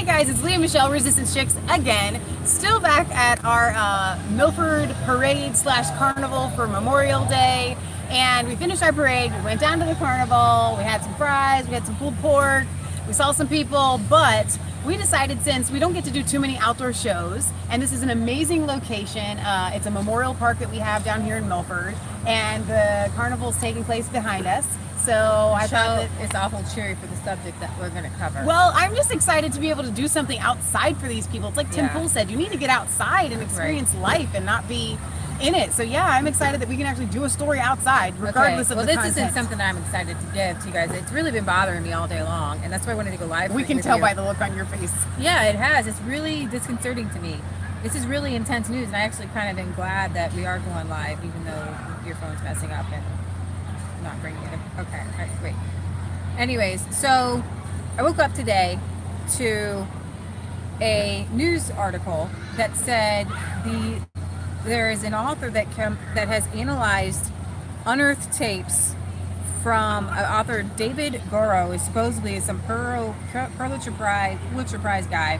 Hey guys, it's Leah Michelle, Resistance Chicks again. Still back at our Milford parade / carnival for Memorial Day. And we finished our parade, we went down to the carnival, we had some fries, we had some pulled pork, we saw some people, but we decided since we don't get to do too many outdoor shows, and this is an amazing location, it's a memorial park that we have down here in Milford, and the carnival's taking place behind us. So I thought that it's awful cheery for the subject that we're going to cover. Well, I'm just excited to be able to do something outside for these people. It's like Tim Pool said, you need to get outside and experience life and not be in it. So yeah, I'm excited that we can actually do a story outside, regardless of the content. Well, this isn't something I'm excited to give to you guys. It's really been bothering me all day long, and that's why I wanted to go live. We can tell by the look on your face. Yeah, it has. It's really disconcerting to me. This is really intense news, and I actually kind of am glad that we are going live, even though your phone's messing up and not bringing it. Okay, all right, wait. Anyways, so I woke up today to a news article that said there is an author that has analyzed unearthed tapes from author David Goro, who supposedly is some Pulitzer Prize guy,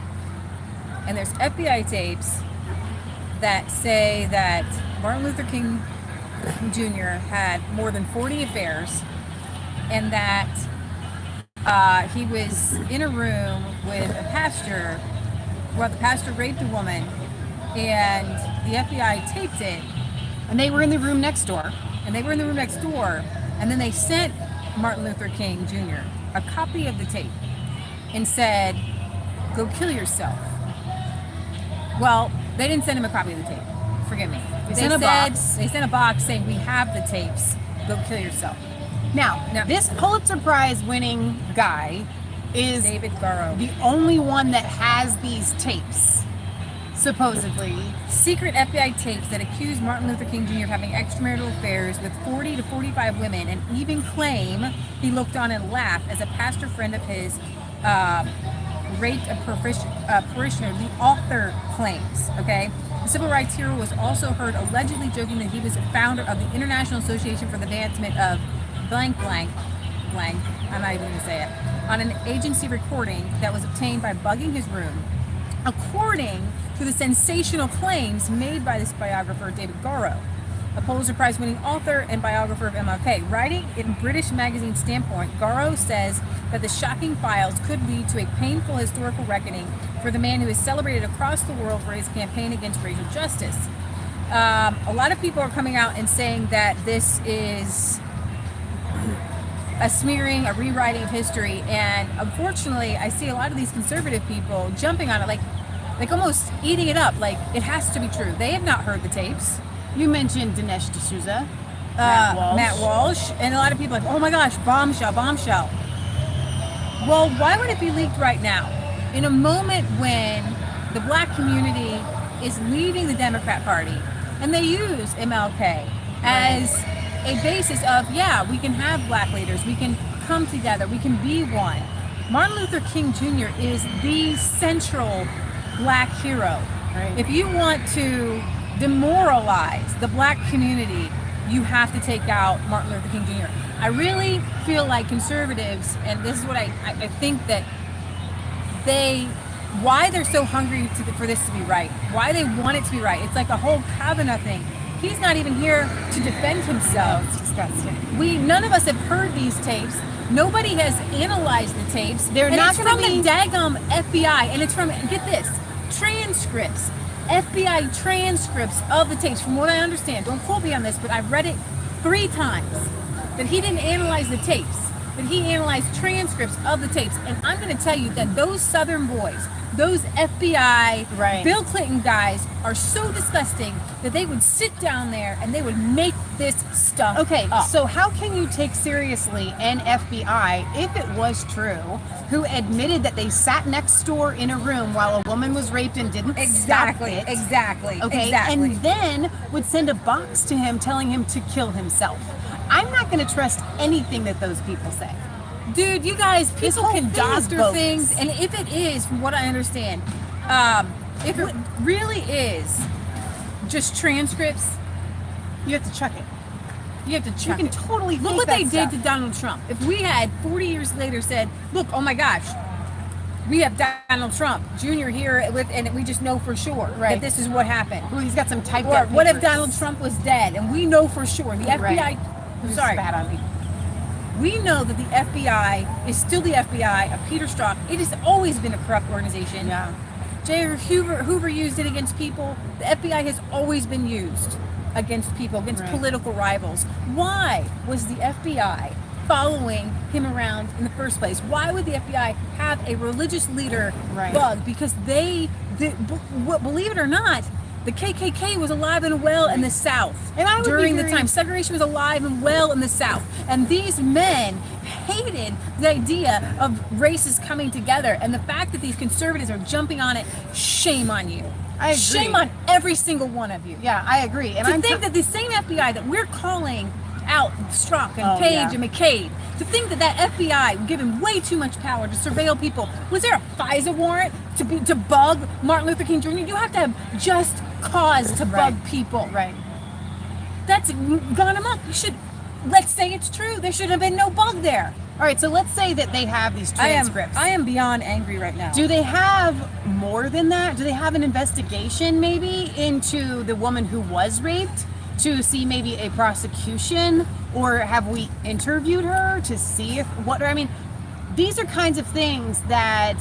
and there's FBI tapes that say that Martin Luther King Jr. had more than 40 affairs, and that he was in a room with a pastor where the pastor raped a woman, and the FBI taped it. And they were in the room next door. And then they sent Martin Luther King Jr. a copy of the tape and said, go kill yourself. Well, they didn't send him a copy of the tape. Forgive me. They sent a box saying, we have the tapes, go kill yourself. Now, this Pulitzer Prize winning guy is David Goro, the only one that has these tapes, supposedly. Secret FBI tapes that accuse Martin Luther King Jr. of having extramarital affairs with 40 to 45 women, and even claim he looked on and laughed as a pastor friend of his raped a parishioner, the author claims, okay? The civil rights hero was also heard allegedly joking that he was a founder of the International Association for the Advancement of blank, I'm not even going to say it, on an agency recording that was obtained by bugging his room, according to the sensational claims made by this biographer, David Goro, a Pulitzer Prize winning author and biographer of MLK. Writing in British magazine Standpoint, Goro says that the shocking files could lead to a painful historical reckoning for the man who is celebrated across the world for his campaign against racial justice. A lot of people are coming out and saying that this is a smearing, a rewriting of history, and unfortunately I see a lot of these conservative people jumping on it, like almost eating it up, like it has to be true. They have not heard the tapes. You mentioned Dinesh D'Souza, Matt Walsh, and a lot of people are like, oh my gosh, bombshell. Well, why would it be leaked right now? In a moment when the black community is leading the Democrat Party, and they use MLK as a basis of, we can have black leaders, we can come together, we can be one. Martin Luther King Jr. is the central black hero. Right. If you want to demoralize the black community, you have to take out Martin Luther King Jr. I really feel like conservatives, and this is what I think that why they're so hungry for this to be right, why they want it to be right. It's like a whole Kavanaugh thing. He's not even here to defend himself. It's disgusting. None of us have heard these tapes. Nobody has analyzed the tapes. They're not from the daggum FBI, and it's from, get this, transcripts, FBI transcripts of the tapes. From what I understand, don't quote me on this, but I've read it 3 times, that he didn't analyze the tapes, that he analyzed transcripts of the tapes. And I'm going to tell you that those Southern boys, those FBI, Bill Clinton guys are so disgusting that they would sit down there and they would make this stuff up. So how can you take seriously an FBI, if it was true, who admitted that they sat next door in a room while a woman was raped and didn't stop it? Exactly. And then would send a box to him telling him to kill himself. I'm not going to trust anything that those people say. Dude, you guys, people can doctor things, and if it is, from what I understand, if it really is just transcripts, you have to check it. You have to check You can totally Look fake what that they stuff. did to Donald Trump. If we had 40 years later said, look, oh my gosh, we have Donald Trump Jr. here with, and we just know for sure that this is what happened. Well, he's got some typed Or up what if papers. Donald Trump was dead, and we know for sure the FBI. Who's Sorry, bad on me. we know that the FBI is still the FBI of Peter Strzok. It has always been a corrupt organization. Yeah. J. Edgar Hoover used it against people. The FBI has always been used against people, against political rivals. Why was the FBI following him around in the first place? Why would the FBI have a religious leader bug? Because believe it or not, the KKK was alive and well in the South during the time. Segregation was alive and well in the South. And these men hated the idea of races coming together. And the fact that these conservatives are jumping on it, shame on you. I agree. Shame on every single one of you. Yeah, I agree. And I think that the same FBI that we're calling out Strzok and Page and McCabe, to think that that FBI would give him way too much power to surveil people. Was there a FISA warrant to bug Martin Luther King Jr.? You have to have just cause to bug people. Right. That's gone amok. You should, let's say it's true. There should have been no bug there. All right, so let's say that they have these transcripts. I am beyond angry right now. Do they have more than that? Do they have an investigation maybe into the woman who was raped to see maybe a prosecution? Or have we interviewed her to see I mean, these are kinds of things that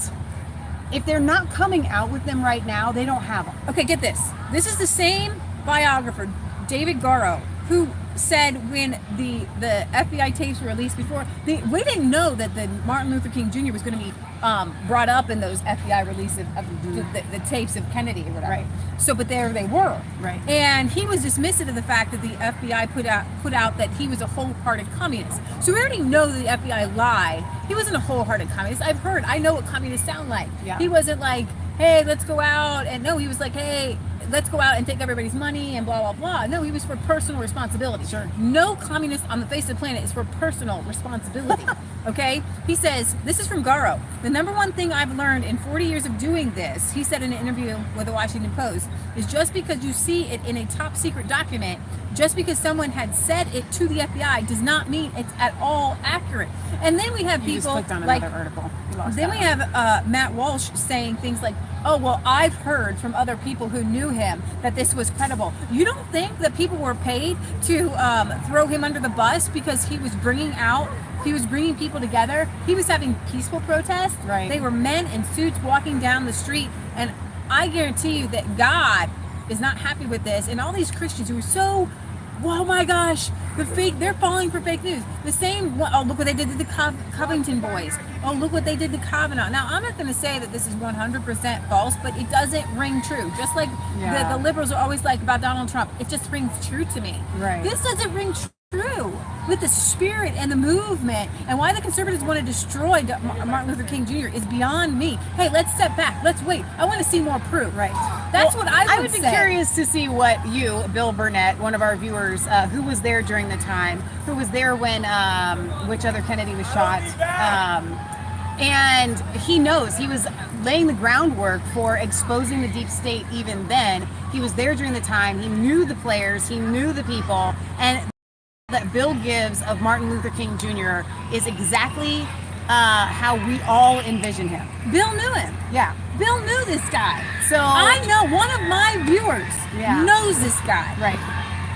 if they're not coming out with them right now, they don't have them. Okay, get this. This is the same biographer, David Garrow, who said when the FBI tapes were released before, we didn't know that the Martin Luther King Jr. was going to be brought up in those FBI releases of the tapes of Kennedy or whatever. Right. So, but there they were. Right. And he was dismissive of the fact that the FBI put out that he was a wholehearted communist. So we already know that the FBI lied. He wasn't a wholehearted communist. I know what communists sound like. Yeah. He wasn't like, hey, let's go out. And no, he was like, hey, let's go out and take everybody's money and blah, blah, blah. No, he was for personal responsibility. Sure. No communist on the face of the planet is for personal responsibility. Okay? He says, this is from Garrow. The number one thing I've learned in 40 years of doing this, he said in an interview with the Washington Post, is just because you see it in a top secret document, just because someone had said it to the FBI does not mean it's at all accurate. And then we have You people just clicked on like, another article. You lost then that we one. have Matt Walsh saying things like, oh, well, I've heard from other people who knew him that this was credible. You don't think that people were paid to throw him under the bus because he was bringing people together? He was having peaceful protests. Right. They were men in suits walking down the street. And I guarantee you that God is not happy with this. And all these Christians who are so, oh my gosh, they're falling for fake news. The same, oh, look what they did to the Covington boys. Oh, look what they did to Kavanaugh. Now, I'm not going to say that this is 100% false, but it doesn't ring true. Just like the liberals are always like about Donald Trump. It just rings true to me. Right. This doesn't ring true with the spirit and the movement, and why the conservatives want to destroy Martin Luther King Jr. is beyond me. Hey, let's step back. Let's wait. I want to see more proof. Right. That's what I would be say. curious to see what you, Bill Burnett, one of our viewers, who was there during the time, who was there when which other Kennedy was shot, and he knows he was laying the groundwork for exposing the deep state even then. He was there during the time. He knew the players. He knew the people. And that Bill gives of Martin Luther King Jr. is exactly how we all envision him. Bill knew him. Yeah. Bill knew this guy. So I know one of my viewers knows this guy. Right.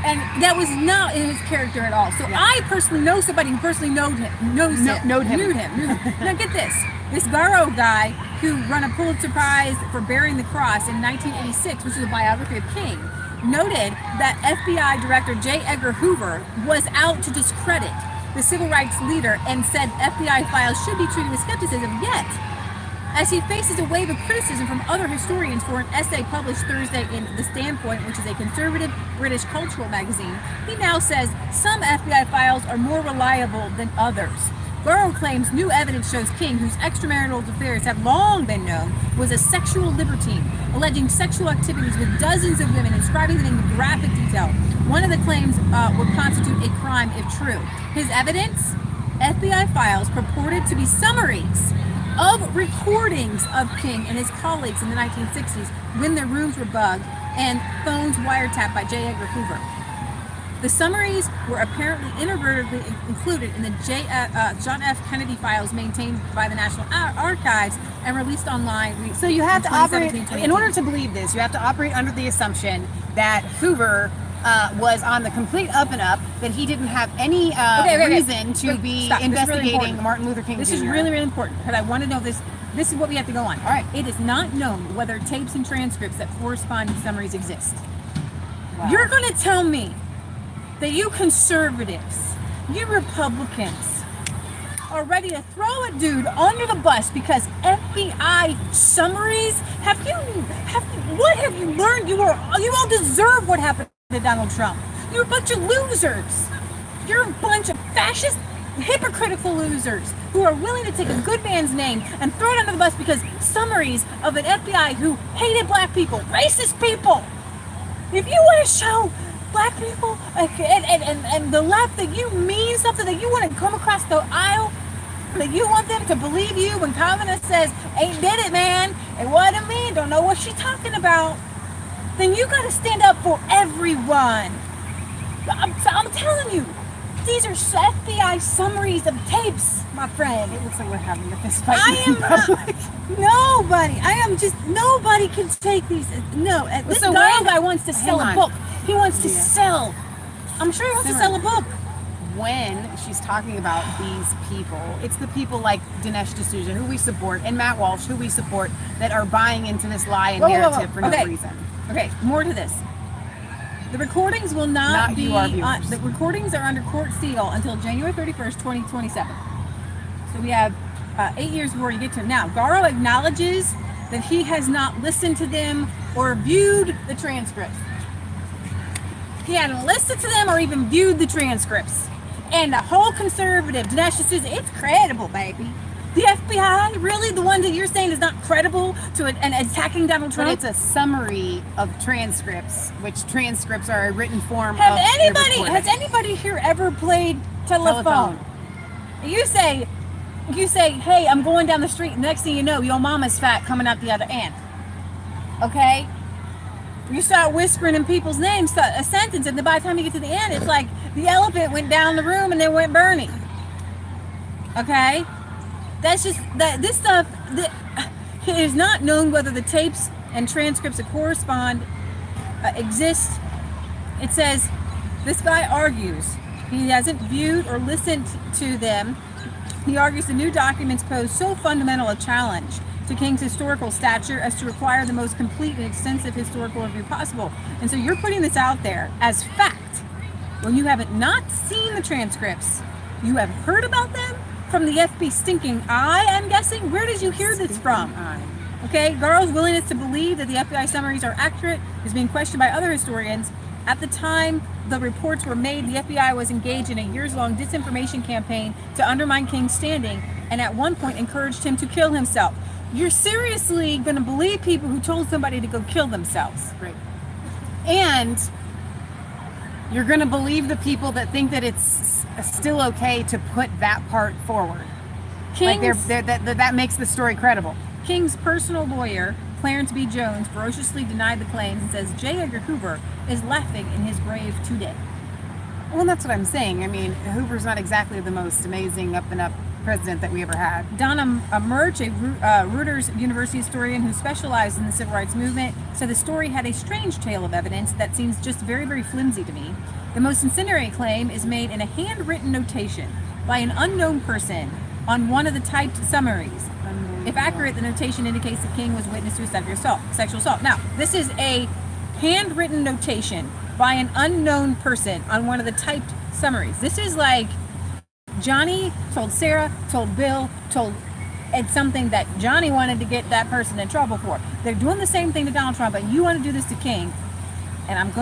And that was not in his character at all. So I personally know somebody who personally knew him. Now get this. This Garrow guy who won a Pulitzer Prize for Bearing the Cross in 1986, which is a biography of King, noted that FBI Director J. Edgar Hoover was out to discredit the civil rights leader and said FBI files should be treated with skepticism. Yet, as he faces a wave of criticism from other historians for an essay published Thursday in The Standpoint, which is a conservative British cultural magazine, he now says some FBI files are more reliable than others. Garrow claims new evidence shows King, whose extramarital affairs have long been known, was a sexual libertine, alleging sexual activities with dozens of women, inscribing them in graphic detail. One of the claims would constitute a crime if true. His evidence? FBI files purported to be summaries of recordings of King and his colleagues in the 1960s when their rooms were bugged and phones wiretapped by J. Edgar Hoover. The summaries were apparently inadvertently included in the John F. Kennedy files maintained by the National Archives and released online. So you have in to operate, 2017, in order to believe this, you have to operate under the assumption that Hoover was on the complete up and up, that he didn't have any reason to be investigating Martin Luther King This Jr. is really, really important because I want to know this. This is what we have to go on. All right. It is not known whether tapes and transcripts that correspond to summaries exist. Wow. You're going to tell me that you conservatives, you Republicans, are ready to throw a dude under the bus because FBI summaries? What have you learned? You all deserve what happened to Donald Trump. You're a bunch of losers. You're a bunch of fascist, hypocritical losers who are willing to take a good man's name and throw it under the bus because summaries of an FBI who hated black people, racist people. If you want to show black people and the left that you mean something, that you want to come across the aisle, that you want them to believe you when Calvinist says, ain't did it, man, it wasn't me, don't know what she's talking about, then you got to stand up for everyone. I'm telling you, these are FBI summaries of tapes, my friend. It looks like we're having a fist fight. Nobody can take these. No, this guy wants to sell a book. He wants to sell. I'm sure he wants to sell a book. When she's talking about these people, it's the people like Dinesh D'Souza, who we support, and Matt Walsh, who we support, that are buying into this lie and narrative for no reason. Okay, more to this. The recordings will not be. The recordings are under court seal until January 31st, 2027. So we have 8 years before you get to them. Now, Garo acknowledges that he has not listened to them or viewed the transcripts. He hadn't listened to them or even viewed the transcripts. And the whole conservative, Dinesh D'Souza, it's credible, baby. The FBI, really? The one that you're saying is not credible to and attacking Donald Trump? But it's a summary of transcripts, which transcripts are a written form Has of anybody here ever played telephone? You say, hey, I'm going down the street. And next thing you know, your mama's fat coming out the other end. Okay? You start whispering in people's names, a sentence, and then by the time you get to the end, it's like the elephant went down the room and then went burning. Okay? That's just that this stuff. It is not known whether the tapes and transcripts that correspond exist. It says this guy argues he hasn't viewed or listened to them. He argues the new documents pose so fundamental a challenge to King's historical stature as to require the most complete and extensive historical review possible. And so you're putting this out there as fact when you haven't not seen the transcripts. You have heard about them from the FBI stinking eye, I'm guessing. Where did you hear this from? Okay, Garo's willingness to believe that the FBI summaries are accurate is being questioned by other historians. At the time the reports were made, the FBI was engaged in a years-long disinformation campaign to undermine King's standing, and at one point encouraged him to kill himself. You're seriously going to believe people who told somebody to go kill themselves? Right. And you're going to believe the people that think that it's still okay to put that part forward. That makes the story credible. King's personal lawyer, Clarence B. Jones, ferociously denied the claims and says J. Edgar Hoover is laughing in his grave today. Well, that's what I'm saying. I mean, Hoover's not exactly the most amazing up-and-up president that we ever had. Donna Murch, a Rodgers University historian who specialized in the civil rights movement, said the story had a strange tale of evidence that seems just very, very flimsy to me. The most incendiary claim is made in a handwritten notation by an unknown person on one of the typed summaries. If accurate, the notation indicates the King was witness to a sexual assault. Now, this is a handwritten notation by an unknown person on one of the typed summaries. This is like Johnny told Sarah, told Bill, it's something that Johnny wanted to get that person in trouble for. They're doing the same thing to Donald Trump, but you want to do this to King. And I'm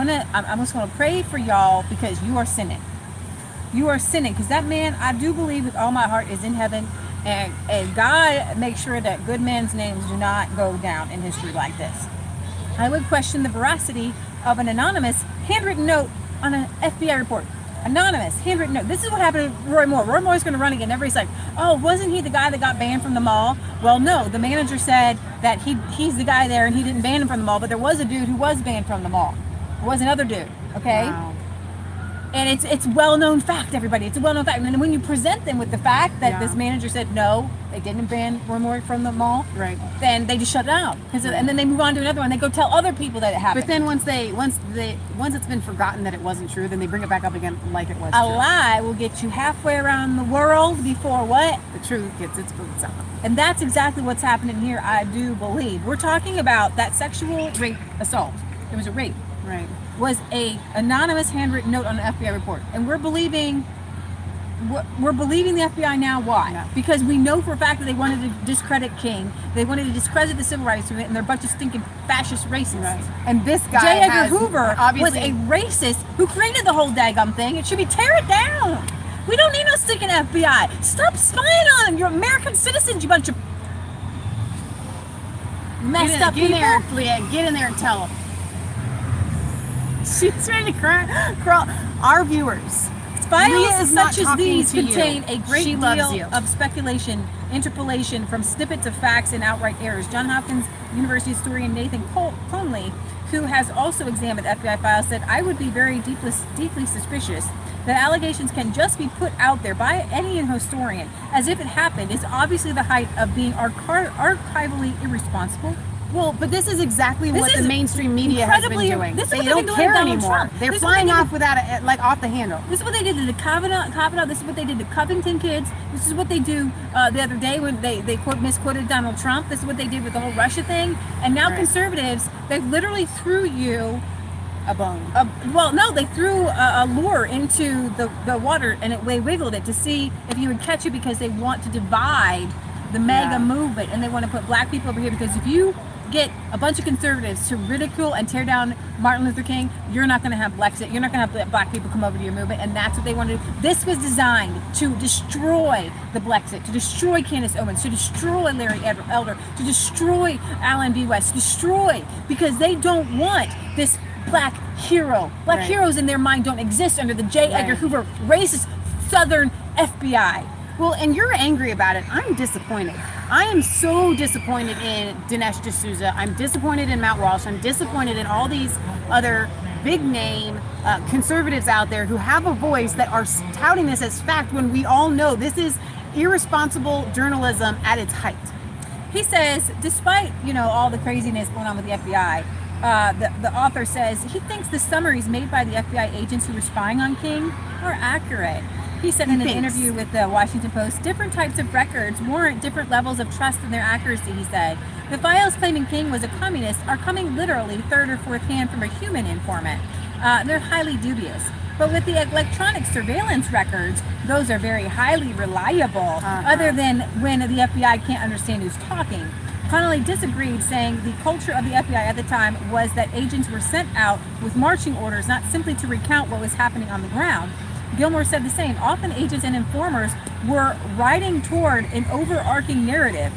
just gonna pray for y'all because you are sinning. You are sinning because that man, I do believe with all my heart, is in heaven, and God makes sure that good men's names do not go down in history like this. I would question the veracity of an anonymous handwritten note on an FBI report. Anonymous handwritten note. This is what happened to Roy Moore. Roy Moore's going to run again. Everybody's like, oh, wasn't he the guy that got banned from the mall? Well, no. The manager said that he's the guy there and he didn't ban him from the mall, but there was a dude who was banned from the mall. There was another dude, okay? Wow. And it's well-known fact, everybody. It's a well-known fact. And then when you present them with the fact that this manager said no, they didn't ban Rumor from the mall, right? Then they just shut down. And then they move on to another one. They go tell other people that it happened. But then once it's been forgotten that it wasn't true, then they bring it back up again like it was a true. lie will get you halfway around the world before what? The truth gets its boots on. And that's exactly what's happening here, I do believe. We're talking about that sexual rape assault. It was a rape. Right. Was a anonymous handwritten note on an FBI report, and we're believing the FBI now. Why? Yeah. Because we know for a fact that they wanted to discredit King, they wanted to discredit the civil rights movement, and they're a bunch of stinking fascist racists. Right. And this guy, J. Edgar Hoover, obviously was a racist who created the whole daggum thing. It should be tear it down. We don't need no stinking FBI. Stop spying on them. You're American citizens, you bunch of messed up people. Get in there, Leah. Get in there and tell them. She's ready to crawl. Our viewers. Files such as these contain a great deal of speculation, interpolation from snippets of facts and outright errors. Johns Hopkins University historian Nathan Conley, who has also examined FBI files, said, "I would be very deeply suspicious that allegations can just be put out there by any historian as if it happened is obviously the height of being archivally irresponsible." Well, but this is exactly what the mainstream media has been doing. They don't care anymore. They're flying off without off the handle. This is what they did to the Kavanaugh. This is what they did to Covington kids. This is what they do the other day when they misquoted Donald Trump. This is what they did with the whole Russia thing. And now conservatives, they literally threw you a bone. They threw a lure into the water and they wiggled it to see if you would catch it because they want to divide the MAGA movement and they want to put black people over here because if you get a bunch of conservatives to ridicule and tear down Martin Luther King, you're not going to have Brexit. You're not going to have black people come over to your movement, and that's what they want to do. This was designed to destroy the Brexit, to destroy Candace Owens, to destroy Larry Elder, to destroy Alan B. West, to destroy, because they don't want this black hero. Black heroes in their mind don't exist under the J. Edgar Hoover racist Southern FBI. Well, and you're angry about it. I'm disappointed. I am so disappointed in Dinesh D'Souza. I'm disappointed in Matt Walsh. I'm disappointed in all these other big name conservatives out there who have a voice that are touting this as fact when we all know this is irresponsible journalism at its height. He says, despite, all the craziness going on with the FBI, the author says he thinks the summaries made by the FBI agents who were spying on King are accurate. He said in an interview with the Washington Post, different types of records warrant different levels of trust in their accuracy, he said. The files claiming King was a communist are coming literally third or fourth hand from a human informant. They're highly dubious. But with the electronic surveillance records, those are very highly reliable, other than when the FBI can't understand who's talking. Connolly disagreed, saying the culture of the FBI at the time was that agents were sent out with marching orders, not simply to recount what was happening on the ground. Gilmore said the same. Often agents and informers were riding toward an overarching narrative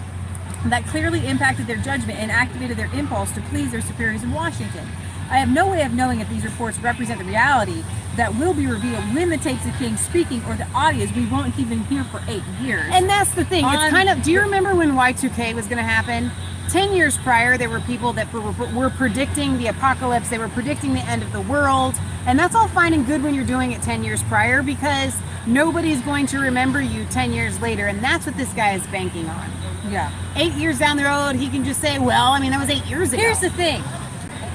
that clearly impacted their judgment and activated their impulse to please their superiors in Washington. I have no way of knowing if these reports represent the reality that will be revealed when the tapes of King speaking or the audios we won't even hear for 8 years. And that's the thing. It's kind of, do you remember when Y2K was going to happen? 10 years prior, there were people that were predicting the apocalypse. They were predicting the end of the world. And that's all fine and good when you're doing it 10 years prior because nobody's going to remember you 10 years later. And that's what this guy is banking on. Yeah. 8 years down the road, he can just say, well, that was 8 years ago. Here's the thing.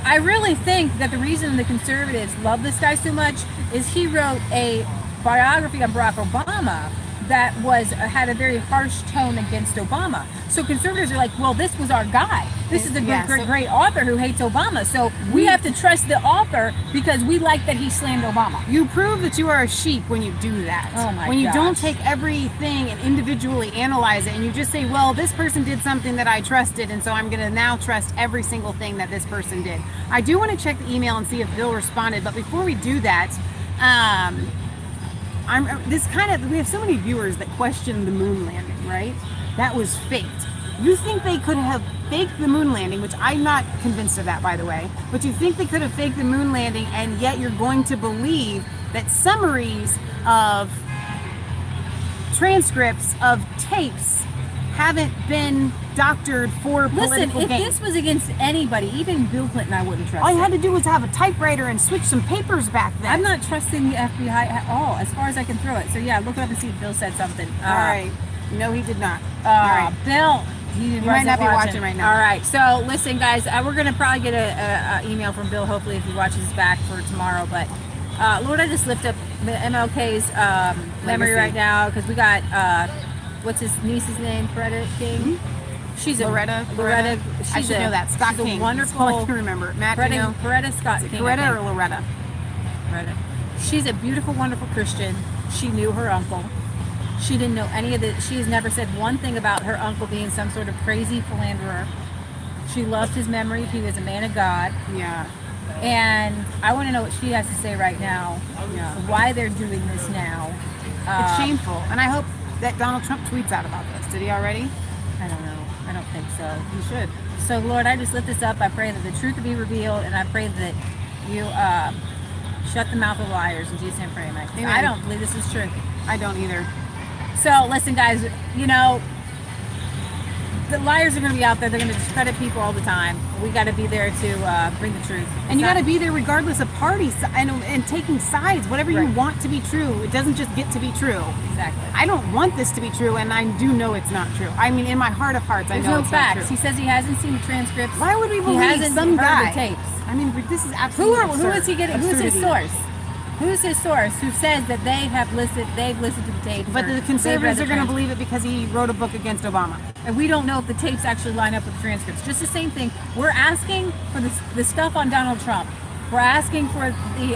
I really think that the reason the conservatives love this guy so much is he wrote a biography of Barack Obama that had a very harsh tone against Obama. So conservatives are like, well, this was our guy. This is a great author who hates Obama. So we have to trust the author because we like that he slammed Obama. You prove that you are a sheep when you do that. Oh my When you gosh. don't take everything and individually analyze it and you just say, well, this person did something that I trusted and so I'm going to now trust every single thing that this person did. I do want to check the email and see if Bill responded, but before we do that, we have so many viewers that question the moon landing, right? That was faked. You think they could have faked the moon landing, which I'm not convinced of that, by the way, but you think they could have faked the moon landing, and yet you're going to believe that summaries of transcripts of tapes haven't been doctored for Listen, political if gain. this was against anybody, even Bill Clinton, I wouldn't trust All you it. had to do was have a typewriter and switch some papers back then. I'm not trusting the FBI at all, as far as I can throw it. So yeah, look up and see if Bill said something. All right. No, he did not. All right. Bill, he might not be watching right now. All right. So listen, guys, we're gonna probably get a email from Bill, hopefully, if he watches this back for tomorrow. But Lord, I just lift up MLK's memory right now, because we got what's his niece's name, Coretta King. Mm-hmm. She's Loretta. She's I should know that. Scott she's King. a wonderful. That's all I can remember. Matt, do you know? Coretta Scott King. Coretta or Loretta? Coretta. She's a beautiful, wonderful Christian. She knew her uncle. She didn't know any of it. She has never said one thing about her uncle being some sort of crazy philanderer. She loved his memory. He was a man of God. Yeah. And I want to know what she has to say right now. Yeah. Why they're doing this now. It's shameful. And I hope that Donald Trump tweets out about this. Did he already? I don't know. I don't think so. He should. So Lord, I just lift this up. I pray that the truth will be revealed, and I pray that you shut the mouth of liars. In Jesus' name, I pray. Amen. I don't believe this is true. I don't either. So listen, guys, you know, the liars are going to be out there. They're going to discredit people all the time. We got to be there to bring the truth. And you got to be there regardless of parties and taking sides. Whatever you want to be true, it doesn't just get to be true. Exactly. I don't want this to be true, and I do know it's not true. I mean, in my heart of hearts, I know it's facts. not true. He says he hasn't seen the transcripts. Why would we believe he hasn't some heard guy? the tapes? I mean, this is absolutely Who is he getting? Who's his absurdity. source? Who's his source who says that they've listened to the tapes? But or the they've read conservatives the are going to transcripts? believe it because he wrote a book against Obama. And we don't know if the tapes actually line up with the transcripts. Just the same thing. We're asking for the stuff on Donald Trump. We're asking for the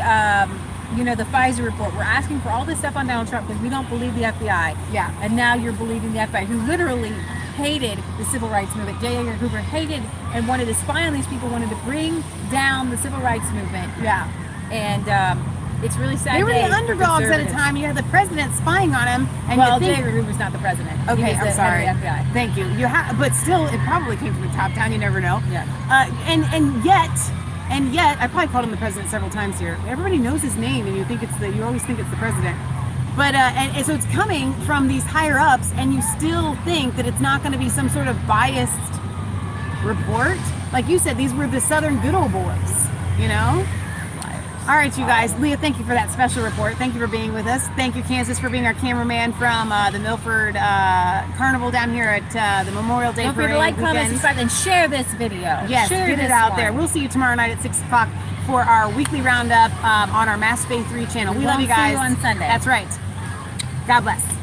the Pfizer report. We're asking for all this stuff on Donald Trump because we don't believe the FBI. Yeah. And now you're believing the FBI, who literally hated the civil rights movement. J. Edgar Hoover hated and wanted to spy on these people, wanted to bring down the civil rights movement. Yeah. And it's really sad. They were the day for underdogs at a conservatives. time. You had the president spying on him. And Well, you J. think, Edgar Hoover's not the president. He okay, was the I'm sorry. head of the FBI. Thank you. But still, it probably came from the top down. You never know. Yeah. And yet, I probably called him the president several times here. Everybody knows his name, and you always think it's the president. But and so it's coming from these higher ups, and you still think that it's not going to be some sort of biased report. Like you said, these were the Southern good old boys. You know. All right, you guys. Leah, thank you for that special report. Thank you for being with us. Thank you, Kansas, for being our cameraman from the Milford Carnival down here at the Memorial Day Don't forget to like, comment, subscribe, and share this video. Yes, share get it out there. We'll see you tomorrow night at 6 o'clock for our weekly roundup on our Mass Faith 3 channel. We love you guys. See you on Sunday. That's right. God bless.